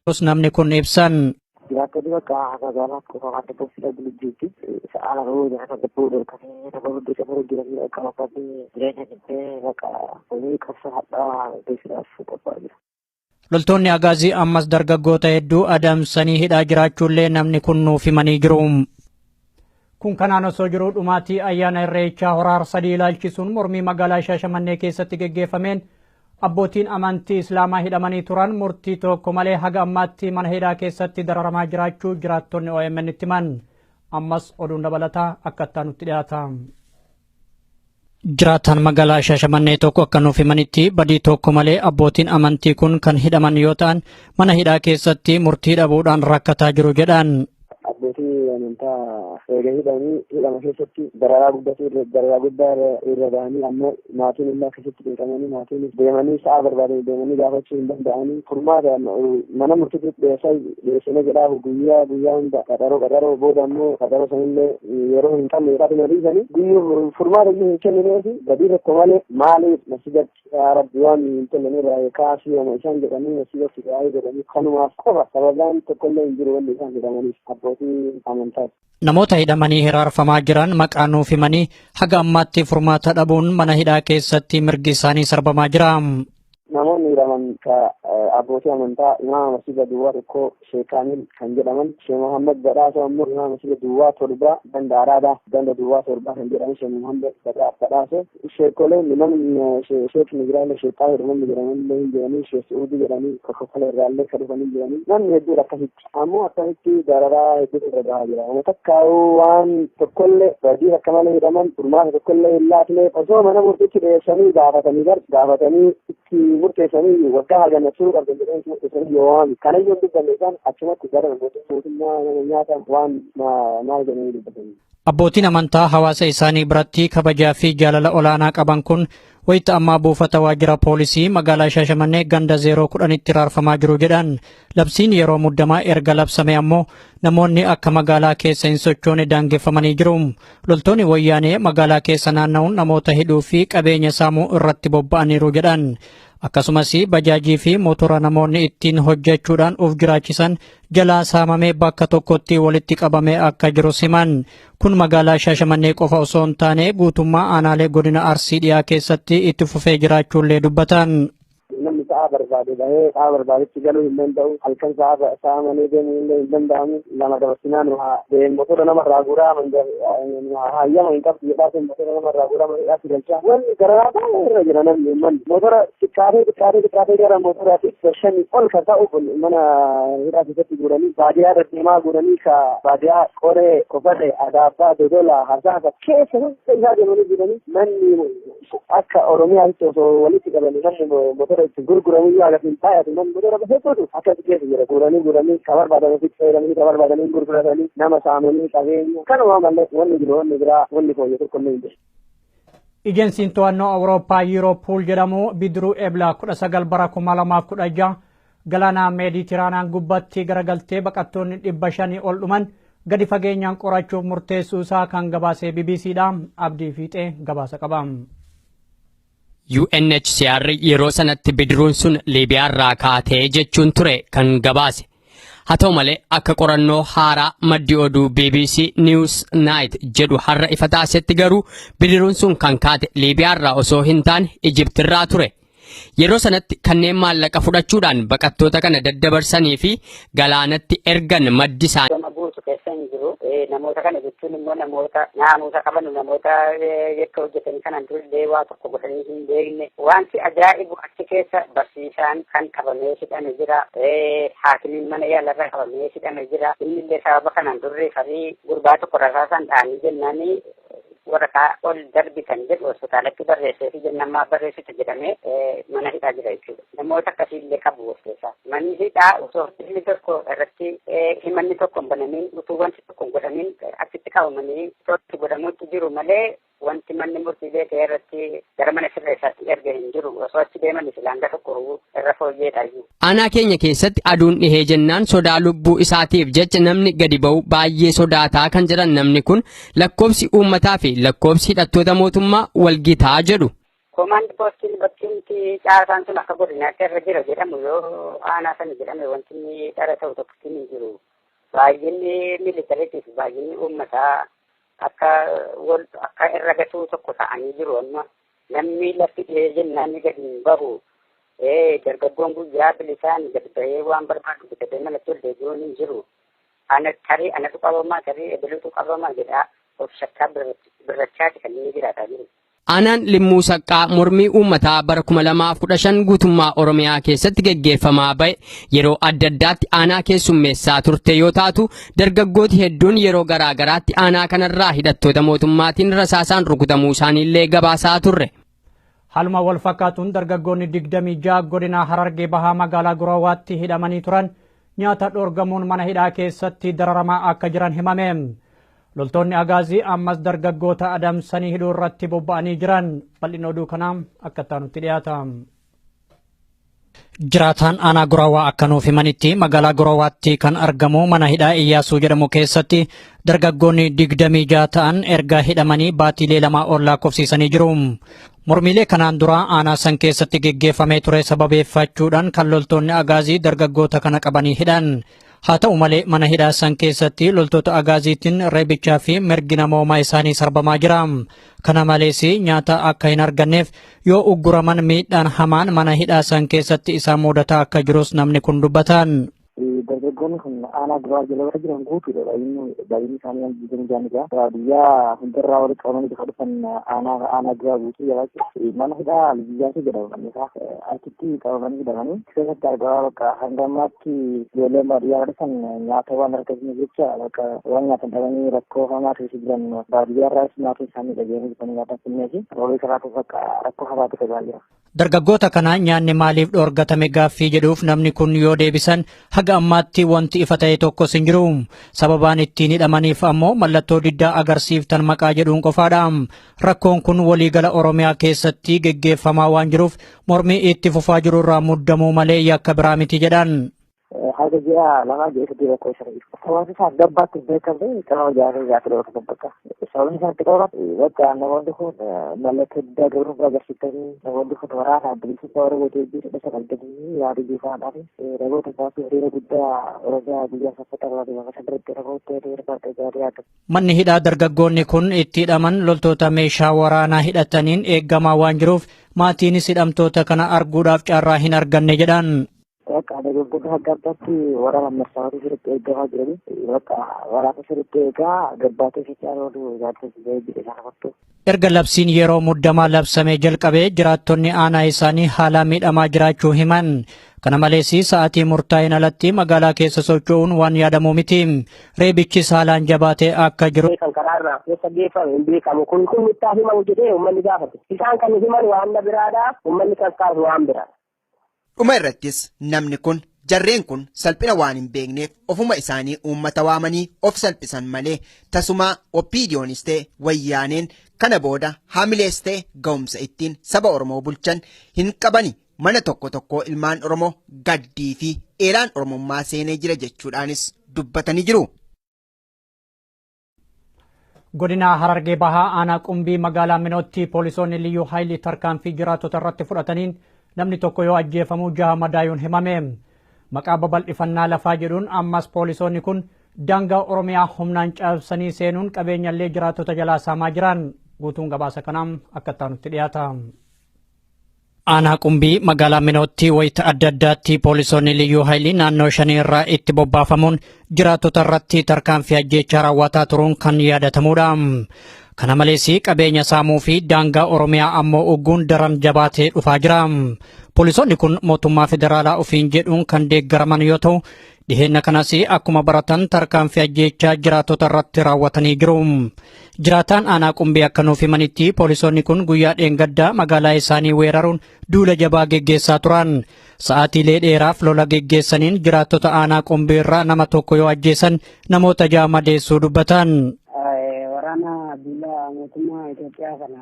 namni kun ibsan. Jiraattonni bakka magaalaa qofa kan tokko bulchuutti sa'aala roobaa kan tokko dorkanii nama hundi shamarran jiranii akka bakkaatti jireenya dhibbee bakka hojii kasa hadhaa beeksisaaf qophaa'aa jira. Loltoonni agaazii ammas dargaggoota hedduu adamsanii hidhaa jiraachuullee namni kun nuuf himanii jiru. Kun kanaan osoo jiruu dhumaatii ayyaana irreechaa horaar sadii ilaalchisuun mormii magaalaa Shaashamannee keessatti geggeeffameen abbootiin amantii islaamaa hidhamanii turan murtii tokko malee haga ammaatti mana hidhaa keessatti dararamaa jiraachuu jiraattonni OMN itti himan. Ammas oduun dabalataa akka itti nutti dhiyaata. Jiraatan magaalaa Shaashamannee tokko akka nuuf himanitti badii tokko malee abbootiin amantii kun kan hidhaman yoo ta'an mana hidhaa keessatti murtii dhabuudhaan rakkataa jiru jedhan. Abbootii amantaa eega hidhama keessatti dararaa guddaa irra ga'anii ammoo maatiin illee akkasitti beekamanii maatiin deemanii sa'a barbaadanii deemanii gaafachuu hin danda'anii furmaata mana murtiitti dhiyeessine jedhaaf guyyaa hunda qaxaroo booda ammoo qaxaroo sanillee yeroo hin qabne jedhaatu mariisanii guyyuu furmaata illee hin kennineefi badii tokko malee maaliif masjidatti rabbi waan hin kennineerraa kaasii ama isaan jedhanii masjidatti yaa'ee jedhanii kanumaaf qofa sababaan tokkollee hin jiru wanni isaan jedhamaniif abbootii amantaati. Namoota hidhamanii hiraarfamaa jiran maqaa nuuf himanii haga ammaatti furmaata dhabuun mana hidhaa keessatti mirgi isaanii sarbamaa jira. Namoonni hidhaman abbootii amantaa imaama masjida duwwaa tokko Sheek Kaamil kan jedhaman Sheek Muhammad Badhaasoo ammoo imaama masjida duwwaa torba ganda Araadaa ganda duwwaa torba kan jedhaman Sheek Muhammad Badhaasoo sheekoleen namni Sheek Nigiraalee Sheek Taahir namni jedhamanillee hin jiranii Sheek Suudii jedhanii Kokkola irraallee kan dhufanii jiranii namni hedduudha akkasitti ammoo akkasitti dararaa hedduutu irra gahaa jira. Nama takkaa'uu waan tokkollee badii akka malee hidhaman furmaata tokkollee hin laatne osoo mana murtiitti dhiyeessanii gaafatanii itti murteessanii waggaa hagannachuu qabdan jedhanii murteessanii yoo waami kanayyoo dubbanne isaan achumatti gara mootummaa nama nyaatan waan maal jedhanii dubbatanii. Abbootiin amantaa hawaasa isaanii biratti kabajaa fi jaalala olaanaa qaban kun wayita ammaa buufata waajjira poolisii magaalaa Shaashamannee ganda 010tti raarfamaa jiru jedhan. Labsiin yeroo muddamaa erga labsame ammoo namoonni akka magaalaa keessa hin sochoone daangeffamanii jiru. Loltoonni wayyaanee magaalaa keessa naanna'uun namoota hidhuu fi qabeenya saamuu irratti bobba'aniiru jedhan. Akkasumas bajaajii fi motora namoonni ittiin hojjechuudhaan of jiraachisan jalaa saamamee bakka tokkotti walitti qabamee akka jiru himan. Kun magaalaa Shaashamannee qofa osoo hin taane guutummaa aanaalee godina Arsii dhiyaa keessatti itti fufee jiraachuullee dubbatan. Namni sa'a barbaade bahee sa'a barbaadetti galuu hin danda'u halkan sa'a malee deemuu hin danda'amu lama dabarsinaan motora namarraa guuraa hayyama hin qabdu jedhaa motora namarraa guuraa hidhaatti galchaa wanni gararaa baay'ee irra jira namni uummanni motora xiqqaatee gara motoraatti shanii ol kan ta'u mana hidhaa keessatti guuranii baadiyaa deddeemaa guuranii ka baadiyaa qoree kofate adaabbaa dodola hasaasa keessa hunda isaa deemanii jiranii manni akka oromiyaatti osoo walitti qabanii namni motora itti gurguramuu yoo agarsiin taa'atu namni motora hedduutu akkatti keessa jira guuranii ka barbaadanii fixeeranii ka barbaadanii gurguratanii nama saamanii qabeenya kanuma malee wanni jiru wanni biraa wanni fooyyee tokkollee hin jiru. Ejeensiin to'annoo Awurooppaa Yuuroopuul jedhamu bidiruu Eblaa 19 bara 2016 galaana Meeditiraaniyaan gubbatti garagaltee baqattoonni 500 ol dhuman gadi fageenyaan qorachuuf murteessuu isaa kan gabaasee BBCdha. Abdii Fiixee gabaasa qaba. UNHCR yeroo sanatti bidiruun sun Liibiyaarraa kaatee jechuun ture kan gabaase. Haa ta'u malee akka qorannoo haaraa maddi oduu BBC News Night jedhu har'a ifa taasetti garuu bidiruun sun kan kaate Liibiyaarraa osoo hin taane Ijiptirraa ture. Yeroo sanatti kanneen maallaqa fudhachuudhaan baqattoota kana daddabarsanii fi galaanatti ergan maddi isaanii. Namoota kana jechuun immoo namoota naamusa qaban namoota yakka hojjetanii kanan durillee waa tokko godhanii hin beekne wanti ajaa'ibu achi keessa barsiisaan kan qabamee hidhame jira haakimiin mana yaalarra qabamee hidhame jira innillee sababa kanan durre farii gurbaa tokko rasaasaan dhaanii jennanii waraqaa ol darbitan jedhu hospitaalatti barreessee fi jennammaa barreessite jedhamee mana hidhaa jira jechuudha. Namoota akkasiillee qabu of keessaa. Manni hidhaa osoo inni tokko irratti himanni tokko hin banamiin utuu wanti tokko hin godhamiin achitti qabamanii itti godhamuutti jiru malee wanti manni murtiilee ta'e irratti gara mana sirreessaatti erga hin jiru osoo achi deeman silaanga tokko irra fooyyeedha. Aanaa keenya keessatti aduun dhihee jennaan sodaa lubbuu isaatiif jecha namni gadi ba'u baay'ee sodaataa kan jedhan namni kun lakkoobsi uummataa fi lakkoobsi hidhattoota mootummaa walgitaa jedhu. Komaandi poostiin bakki caasaan sun akka godinaatti irra jira jedhamu yoo aanaa sana jedhame wanti inni dhara ta'u tokkotti hin jiru. Baay'inni militariitiif baay'inni uummataa akka irra gatuu tokko ta'anii jiru amma namni lafti dhihee jennaan gadi hin bahu. Dargaggoon guyyaa bilisaan gadi bahee waan barbaadu bitatee malatti ol deebi'uun hin jiru. Anatu qabamaa tarii ebiluutu qabamaa jedhaa of shakkaa birrachaati kan inni jiraataa jiru. Aanaan Limmuu Saqqaa mormii uummataa bara 2015 guutummaa Oromiyaa keessatti gaggeeffamaa ba'e yeroo adda addaatti aanaa keessummeessaa turte yoo taatu dargaggooti hedduun yeroo garaa garaatti aanaa kanarraa hidhattoota mootummaatiin rasaasaan rukutamuu isaaniillee gabaasaa turre. Haaluma wal fakkaatuun dargaggoonni 26 godina Harargee Bahaa magaalaa Gurawaatti hidhamanii turan nyaata dhoorgamuun mana hidhaa keessatti dararamaa akka jiran himame. Loltoonni Agaazii ammas dargaggoota adamsanii hidhuu irratti bobba'anii jiran bal'ina oduu kanaa akka taanutti dhiyaata. Jiraataan aanaa Gurawaa akka nuuf himanitti magaalaa Gurawaatti kan argamu mana hidhaa Iyyaasuu jedhamu keessatti dargaggoonni 26 ta'an erga hidhamanii baatiilee 2 ol lakkoofsiisanii jiru. Mormiilee kanaan dura aanaa san keessatti geggeeffamee ture sababeeffachuudhaan kan loltoonni Agaazii dargaggoota kana qabanii hidhan. Haa ta'u malee mana hidhaa san keessatti loltoota Agaaziitiin reebichaa fi mirgi namoomaa isaanii sarbamaa jira. Kana malees nyaata akka hin arganneef yoo ugguraman miidhaan hamaan mana hidhaa san keessatti isaan mudataa akka jirus namni kun dubbatan. Dargaggoonni kun aanaa Gurawaa jala jiran guutuudha. Baay'inni isaanii waan jiran jaanidha. Baadiyyaa hundarraa walitti qabamanii bifa dhufan aanaa Gurawaa guutuu jala mana hidhaa Iyyaasuu jedhamu isaa achitti qabamanii hidhamanii keessatti argaa bakka hanga ammaatti ijoolleen baadiyyaa dhufan nyaata waan argataniif jecha bakka waan nyaatan dhabanii rakkoo hamaa keessa jiran baadiyyaarraas nyaata isaanii dhageenii dhufanii nyaata kenneefi roobee kanaatu bakka rakkoo hamaatu ta'aa jira. Dargaggoota kana nyaanni maaliif dhoorgatame gaaffii jedhuuf namni kun yoo deebisan haga ammaatti wanti ifa ta'e tokkos hin jiru. Sababaan ittiin hidhamaniif ammoo mallattoo diddaa agarsiiftan maqaa jedhuun qofaadha. Rakkoon kun waliigala Oromiyaa keessatti geggeeffamaa waan jiruuf mormii itti fufaa jiru irraa muddamuu malee yakka biraa miti jedhan. Haga ji'a lamaa jedhee rakkoo isa dhiisu. Hawaasa isaa gabbaatti beekamte qaama jaaree jaatee dhootu bakka. Sababni isaatti qaban bakka namoonni kun mallattoo diddaa gabrummaa agarsiisanii namoonni kun waraana bilisummaa Oromoo deebii dhasa argatanii yaaduu bifaadhaan namoota baasuu hiriira guddaa Oromiyaa biyya saffataa bakka sanarratti namoota hiriira gaarii yaadu. Manni hidhaa dargaggoonni kun itti hidhaman loltoota meeshaa waraanaa hidhataniin eeggamaa waan jiruuf maatiinis hidhamtoota kana arguudhaaf carraa hin arganne jedhan. Bakka dargaggoonni hanga ammaatti waraana marsaawwan sirriitti eeggamaa jiranii bakka waraana sirriitti eegaa gabbaatee fi caaloo jaartee jedhe sana fakkaatu. Erga labsiin yeroo muddamaa labsamee jalqabee jiraattonni aanaa isaanii haala miidhamaa jiraachuu himan. Kana malees sa'aatii murtaa'in alatti magaalaa keessa socho'uun waan yaadamu miti. Reebichis haalaan jabaatee akka jiru. Kan karaarraa keessa geeffame hin beekamu kun itti himamu jedhee uummanni gaafate. Isaan kan himan waan biraadha uummanni kan kaasu waan biraadha. Dhuma irrattis namni kun jarreen kun salphina waan hin beekneef ofuma isaanii uummata waamanii of salphisan malee tasumaa oppiidiyoonis ta'e wayyaaneen kana booda haamilees ta'e ga'umsa ittiin saba Oromoo bulchan hin qabani mana tokko ilmaan Oromoo gaddii fi eeraan Oromummaa seenee jira jechuudhaanis dubbatanii jiru. Godina Harargee Bahaa aanaa Qumbii magaalaa Minootti poolisoonni liyyuu haayilii tarkaanfii jiraattota irratti fudhataniin namni tokko yoo ajjeefamu 6 madaayuun himame. Maqaa babal'ifannaa lafaa jedhuun ammas poolisoonni kun daangaa Oromiyaa humnaan cabsanii seenuun qabeenyallee jiraattota jalaa saamaa jiran. Guutuun gabaasa kanaa akka taanutti dhiyaata. Aanaa Qumbii magaalaa Minootti wayita adda addaatti poolisoonni liyyuu haayilii naannoo 5 irraa itti bobbaafamuun jiraattota irratti tarkaanfii ajjeechaa raawwataa turuun kan yaadatamudha. Kana malees qabeenya saamuu fi daangaa Oromiyaa ammoo ugguun daran jabaatee dhufaa jira. Poolisoonni kun mootummaa federaalaa ofiin jedhuun kan deeggaraman yoo ta'u dhiheenya kanas akkuma baratan tarkaanfii ajjeechaa jiraattota irratti raawwatanii jiru. Jiraataan aanaa Qumbii akka nuuf himanitti poolisoonni kun guyyaa dheengaddaa magaalaa isaanii weeraruun duula jabaa geggeessaa turan. Sa'aatiilee dheeraaf lola geggeessaniin jiraattota aanaa Qumbii irraa nama tokko yoo ajjeesan namoota 6 madeessuu dubbatan. Waraana duula mootummaa Itoophiyaa kana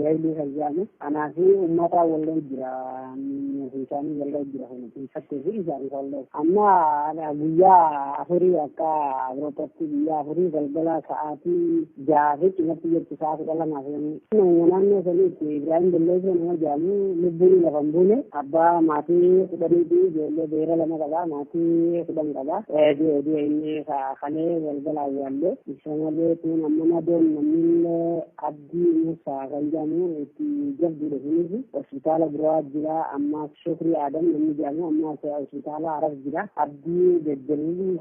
yaa'ilii fayyaame anaa fi uummata wallee jira isaanii wallee jira kun keessatti fi isaanii wallee amma guyyaa afurii akka Awuroopaatti guyyaa afurii galgala sa'aatii jaha fi cimatti jirtu sa'a 12 naannoo saniitti Ibrahim Belleesoo nama jedhamu lubbuun lafa hin buune abbaa maatii 10 fi ijoollee beera 2 qaba maatii 10 qaba inni kalee galgala awwaallee isa malee tun amma madoon namni abdii musaa kan jedhamu itti jabduudha kunis hospitaala biraa jira amma Shukri Adam namni jedhamu amma hospitaala Arab jira abdii deddelii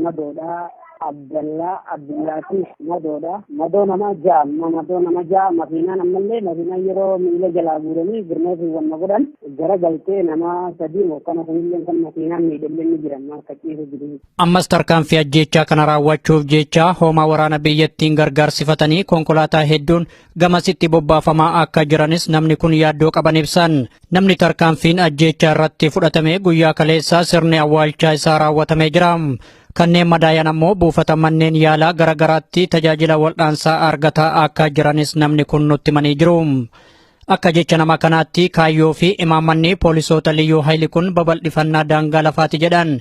madoodha Abdallah Abdullahi madoodha madoo nama ja'a makiinaan ammallee makiinaan yeroo miila jalaa guuranii birneefi wanna godhan gara galtee nama sadii mokkana kunillee kan makiinaan miidhamee ni jiran akka ciise jiru. Ammas tarkaanfii ajjeechaa kana raawwachuuf jecha hoomaa waraana biyyattiin gargaarsifatanii konkolaataa hedduun gamasitti bobbaafamaa akka jiranis namni kun yaaddoo qaban ibsan. Namni tarkaanfiin ajjeechaa irratti fudhatame guyyaa kaleessaa sirni awwaalchaa isaa raawwatamee jira. Kanneen madaayan ammoo buufata manneen yaalaa garagaraatti tajaajila wal'aansaa argataa akka jiranis namni kun nutti himanii jiru. Akka jecha nama kanaatti kaayyoo fi imaammanni poolisoota liyyuu hayli kun babal'ifannaa daangaa lafaati jedhan.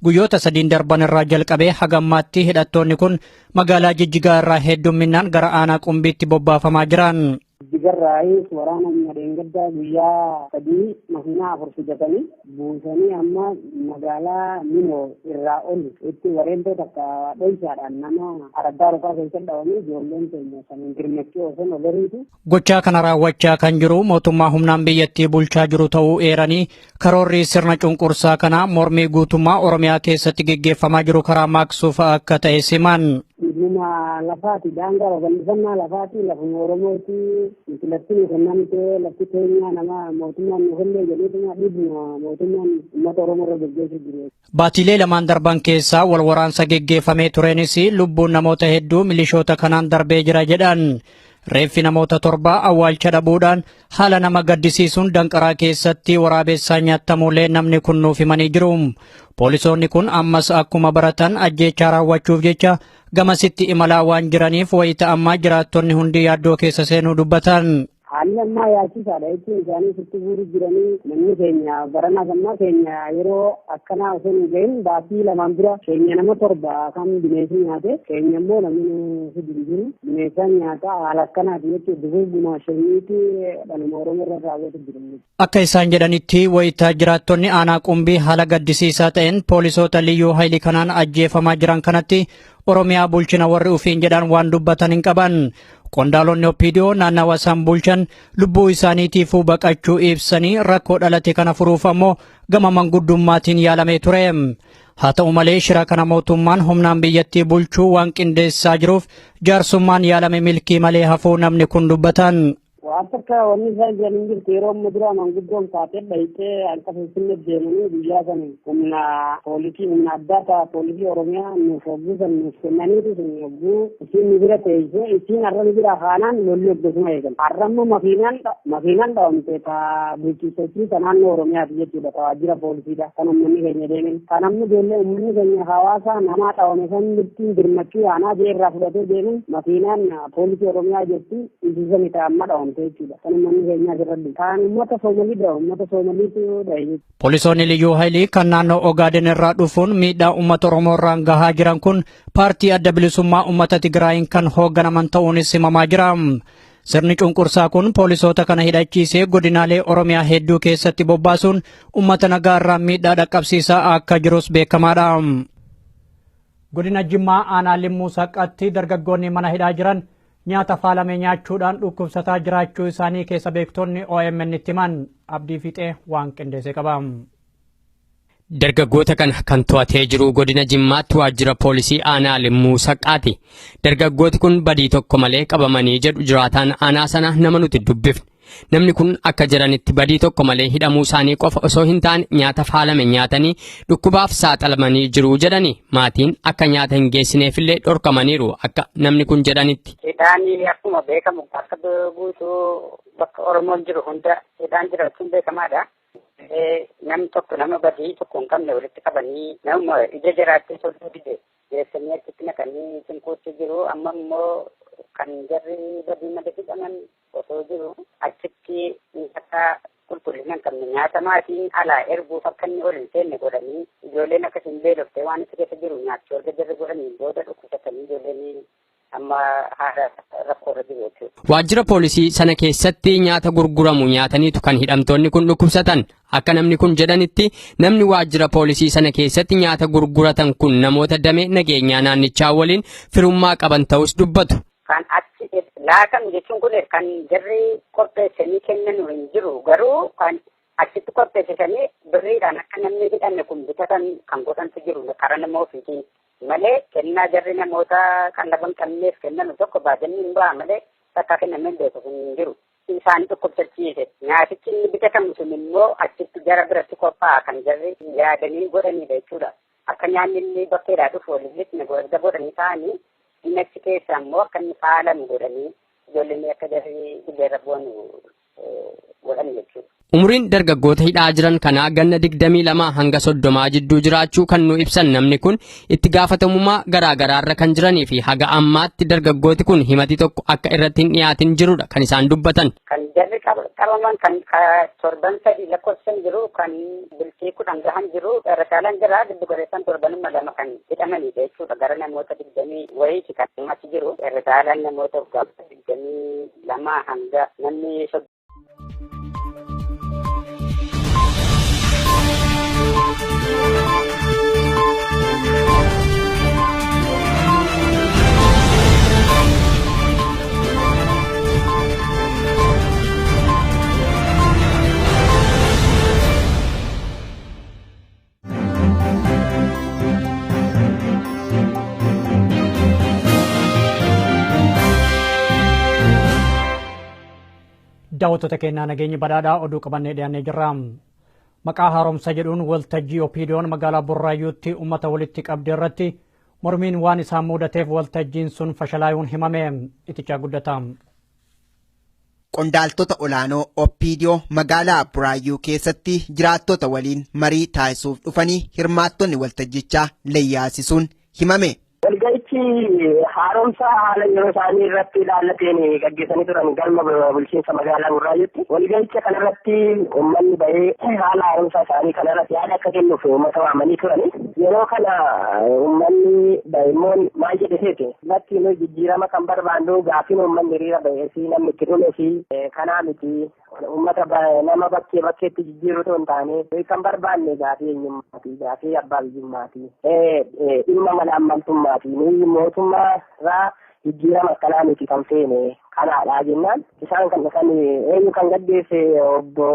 Guyyoota 3 darban irraa jalqabee hagammaatti hidhattoonni kun magaalaa Jijjigaa irraa heddumminaan gara aanaa Qumbiitti bobbaafamaa jiran. Jijjigarraayis waraana madeengaddaa guyyaa 3 makiinaa 4 fidatanii buusanii amma magaalaa Minoo irraa ol itti wareentee takka dhoysaadhaan nama araddaa rufaa keessa dhawanii ijoolleen keenya saniin girmachuu osoo ogariitu. Gochaa kana raawwachaa kan jiru mootummaa humnaan biyyattii bulchaa jiru ta'uu eeranii karoorri sirna cunqursaa kana mormii guutummaa Oromiyaa keessatti geggeeffamaa jiru karaa maaqsuuf akka ta'e siman. Dhimma lafaati daangaa babal'ifannaa lafaati lafuma Oromooti filattiin kennamtee lafti keenya nama mootummaan nu kennee jedheetuma dhibna mootummaan uummata Oromoo irra geggeessu jiru. Baatilee lamaan darban keessaa wal waraansa geggeeffamee turenis lubbuun namoota hedduu milishoota kanaan darbee jira jedhan. Reeffi namoota 7 awwaalcha dhabuudhaan haala nama gaddisiisuun danqaraa keessatti waraabessaa nyaattamuulee namni kun nuuf himanii jiru. Poolisoonni kun ammas akkuma baratan ajjeechaa raawwachuuf jecha gamasitti imalaa waan jiraniif wayita ammaa jiraattonni hundi yaaddoo keessa seenuu dubbatan. Haalli ammaa yaachisaadha jechuun isaanii sitti guuruu jiranii namni keenya baranaaf ammaa keenya yeroo akkanaa osoo hin gahin baatii lamaan dura keenya nama 7 kan bineensi nyaate keenya immoo namni hidin jiru bineensaan nyaata haala akkanaati jechuun duguuguma shaniiti dhaluma Oromoo irra raawwatu jiru. Akka isaan jedhanitti wayita jiraattonni aanaa Qumbii haala gaddisiisaa ta'een poolisoota liyyuu hayli kanaan ajjeefamaa jiran kanatti Oromiyaa bulchina warri ufiin jedhan waan dubbatan hin qaban. Qondaalonni Oppiidiyoo naannawa isaan bulchan lubbuu isaaniitiifuu baqachuu ibsanii rakkoo dhalate kana furuuf ammoo gama manguddummaatiin yaalamee ture. Haa ta'u malee shira kana mootummaan humnaan biyyattii bulchuu waan qindeessaa jiruuf jaarsummaan yaalame milkii malee hafuu namni kun dubbatan. Akka wanni isaan jedhanii jirtu yeroo amma dura manguddoon taatee dhayitee akka finfinnee deemanii guyyaa sana humna poolisii humna addaa ta'a poolisii Oromiyaa nuuf hogguu san nuuf kennaniitu sun hogguu isiin nu bira teessee isiin har'a nu bira haanaan lolli hoggasuma eegan. Har'a ammoo makiinaan dhawamte taa bulchiisatti ta naannoo Oromiyaati jechuudha ta waajjira poolisiidha kan uummanni keenya deemen. Kan amma ijoollee uummanni keenya hawaasa namaa dhawame san mirtiin birmachuu aanaa jee irraa fudhatee deemen makiinaan poolisii Oromiyaa jetti isiisani ta amma dhawamte. Poolisoonni liyyuu haylii kan naannoo Ogaaden irraa dhufuun miidhaa uummata Oromoo irraan gahaa jiran kun paartii adda bilisummaa uummata Tigraayin kan hoogganaman ta'uunis himamaa jira. Sirni cunqursaa kun poolisoota kana hidhachiisee godinaalee Oromiyaa hedduu keessatti bobbaasuun uummata nagaa irraan miidhaa dhaqqabsiisaa akka jirus beekamaadha. Godina Jimmaa aanaa Limmuu Saqqatti dargaggoonni mana hidhaa jiran nyaata faalame nyaachuudhaan dhukkubsataa jiraachuu isaanii keessa beektonni OMN itti himan. Abdii Fixee waan qindeesse qaba. Dargaggoota kana kan to'atee jiru godina Jimmaatti waajjira poolisii aanaa Limmuu Saqqaati. Dargaggooti kun badii tokko malee qabamanii jedhu jiraataan aanaa sana nama nuti dubbifne. Namni kun akka jiranitti badii tokko malee hidhamuu isaanii qofa osoo hin taane nyaata faalame nyaatanii dhukkubaaf saaxilamanii jiru jedhani. Maatiin akka nyaata hin geessineefillee dhorkamaniiru akka namni kun jedhanitti. Hidhaan akkuma beekamu akka guutuu bakka Oromoon jiru hunda hidhaan jiraachuun beekamaadha. Namni tokko nama badii tokko hin qabne walitti qabanii nama ija jiraattee sodduu dide geessanii achitti naqanii cinquutti jiru amma immoo kan jarri badii malee hidhaman osoo jiru achitti akka qulqullinaan qabne nyaata maatiin alaa erguuf akka inni ol hin seenne godhanii ijoolleen akkasiin beeloftee waan itti keessa jiru nyaachuu erga jarri godhanii booda dhukkubsatanii ijoolleen amma haala rakkoorra jiru jechuudha. Waajjira poolisii sana keessatti nyaata gurguramu nyaataniitu kan hidhamtoonni kun dhukkubsatan. Akka namni kun jedhanitti namni waajjira poolisii sana keessatti nyaata gurguratan kun namoota damee nageenyaa naannichaa waliin firummaa qaban ta'us dubbatu. Kan achi laatamu jechuun kun kan jarri qopheessanii kennan hin jiru garuu kan achitti qopheessanii birriidhaan akka namni hidhanne kun bitatan kan godhantu jiru karaa nama ofiitiin malee kennaa jarri namoota kan laban qabneef kennan tokko baajanii hin ba'a malee takka kennamee beeku hin jiru. Isaan dhukkubsachiise nyaatichi inni bitatamu sun immoo achitti jara biratti qophaa'a kan jarri yaadanii godhanidha jechuudha. Akka nyaanni inni bakkeedhaa dhufu waliin erga godhanii ta'anii inni achi keessa immoo akka inni faalamu godhanii ijoolleen akka jarri dhibeerra bu'an godhan jechuudha. Umriin dargaggoota hidhaa jiran kanaa ganna 22 hanga 30 jidduu jiraachuu kan nu ibsan namni kun itti gaafatamummaa garaagaraarra kan jiranii fi haga ammaatti dargaggooti kun himati tokko akka irratti hin dhiyaatin jirudha kan isaan dubbatan. Kan jarri qabaman kan torban 3 lakkoofsan jiru kan bultii 10 gahan jiru rasaalaan jira gidduugaleessaan 7 kan hidhamanidha jechuudha gara namoota 20 wayiiti kan achi jiru rasaalaan namoota 22 hanga namni daawwattoota keenyaa nageenya badhaadhaa oduu qabannee dhiyaannee jirra. Maqaa haaromsa jedhuun waltajjii Opiidiyoon magaalaa Burraayyuutti uummata walitti qabdee irratti mormiin waan isaan mudateef waltajjiin sun fashalaayuun himame itichaa guddata. Qondaaltota olaanoo Opiidiyoo magaalaa Burraayyuu keessatti jiraattota waliin marii taasisuuf dhufanii hirmaattonni waltajjichaa leeyyaasisuun himame. Walga'ichi haaromsa haala yeroo isaanii irratti ilaallateen gaggeessanii turan galma bulchiinsa magaalaa Burraayyuutti. Walga'icha kanarratti uummanni bahee haala haaromsa isaanii kanarratti yaada akka kennuuf uummata waamanii turani. Yeroo kana uummanni bahimmoon maal jedheseeti lakkiin jijjiirama kan barbaannu gaafiin uummanni hiriira bahee fi namni itti dhume fi kanaa miti uummata nama bakkeetti jijjiiruu ta'uu hin taane kan barbaanne gaafii eenyummaati gaafii abbaa biyyummaati dhimma malaammaltummaati ni mootummaa irraa jijjiirama akkanaa miti kan feene kanaadha jennaan isaan kan eenyu kan gaddeesse obbo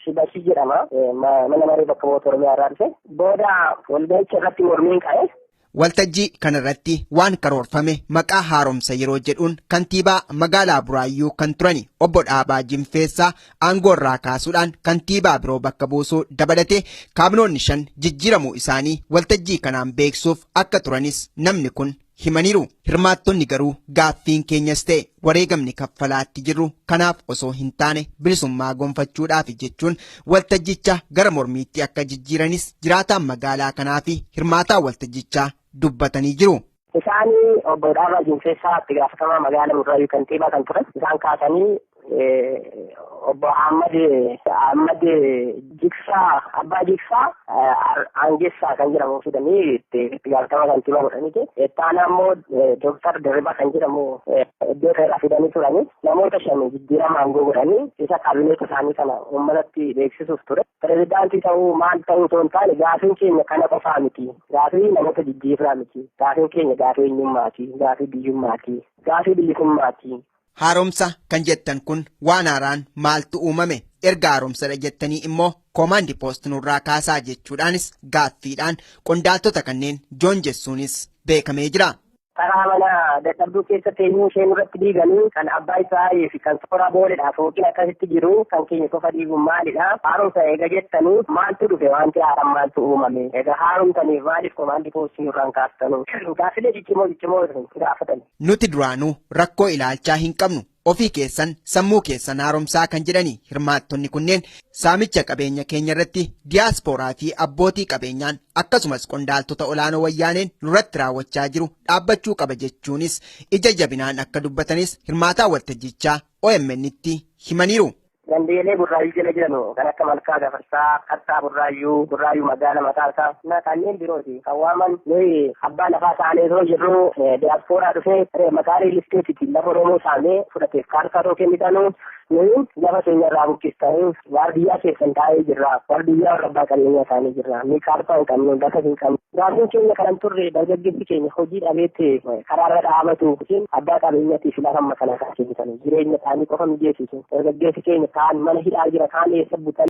Shibashi jedhama mana maree bakka bu'oota Oromiyaa irraa dhufe booda walga'icha irratti mormiin ka'e. Waltajjii kanarratti waan karoorfame maqaa haaromsa yeroo jedhuun kantiibaa magaalaa Burraayyuu kan turani obbo Dhaabaa Jimfeessaa aangoo irraa kaasuudhaan kantiibaa biroo bakka buusuu dabalatee kaabinoonni 5 jijjiiramuu isaanii waltajjii kanaan beeksuuf akka turanis namni kun himaniiru. Hirmaattonni garuu gaaffiin keenyas ta'e wareegamni kaffalaatti jirru kanaaf osoo hin taane bilisummaa gonfachuudhaaf jechuun waltajjicha gara mormiitti akka jijjiiranis jiraataan magaalaa kanaa fi hirmaataa waltajjichaa dubbatanii jiru. Isaanii obbo Dhaabaa Jimfeessaa itti gaafatamaa magaalaa Burraayyuu kantiibaa kan turan isaan kaasanii obbo Ahmad Jiksaa Abbaa Jiksaa Aangessaa kan jedhamu fidanii itti gaafatamaa kantiibaa godhanii ittaanaa immoo Dooktar Dirribaa kan jedhamu iddoo ta'edha fidanii turanii namoota 5 jijjiirama aangoo godhanii isa kaabineeta isaanii kana uummatatti beeksisuuf ture. Pirezidaantii ta'uu maal ta'uu osoo hin taane gaafiin keenya kana qofaa miti gaafii namoota jijjiirraa miti gaafiin keenya gaafii eenyummaati gaafii biyyummaati gaafii bilisummaati. Haaromsa kan jettan kun waan haaraan maaltu uumame erga haaromsadha jettanii immoo koomaandi poost nurraa kaasaa jechuudhaanis gaaffiidhaan qondaaltota kanneen joonjessuunis beekamee jira. Karaa mana dadhabduu keessatti eenyu ishee nurratti diiganii kan abbaa isaa fi kan toora booledha fooqin akkasitti jiru kan keenya qofa diiguun maalidha haaromsa eega jettanii maaltu dhufe wanti haaraan maaltu uumame eega haaromsaniif maaliif koomaandi poostii nurraan kaastanu gaaffilee ciccimoo gaafatan. Nuti duraanuu rakkoo ilaalchaa hin qabnu ofii keessan sammuu keessan haaromsaa kan jedhani hirmaattonni kunneen saamicha qabeenya keenya irratti diyaaspooraa fi abbootii qabeenyaan akkasumas qondaaltota olaanoo wayyaaneen nurratti raawwachaa jiru dhaabbachuu qaba jechuunis ija jabinaan akka dubbatanis hirmaataa waltajjichaa OMN'tti himaniiru. Dandeelee burraayyuu jala jiranu kan akka Malkaa Gafarsaa, Qattaa burraayyuu magaala mataasaa na kanneen birooti. Kan waaman nuyi abbaa lafaa taanee yeroo jirru diyaaspooraa dhufee maqaa riilisteetiiti lafa Oromoo taanee fudhateef kaartaa too kennitanu nuyi lafa keenya irraa buqqistanii waardiyyaa keessan taa'ee jirra. Waardiyyaa warra abbaa qabeenyaa taa'ee jirra. Ni kaartaa hin qabnu, bakka hin qabnu. Gaaffiin keenya kanan turre dargaggeessi keenya hojii dhabeetti karaarra dhaabatu abbaa qabeenyaatiif lafa amma kana kaasee jireenya isaanii qofa mijeessisu. Dargaggeessi keenya kaan mana hidhaa jira, kaan eessa butan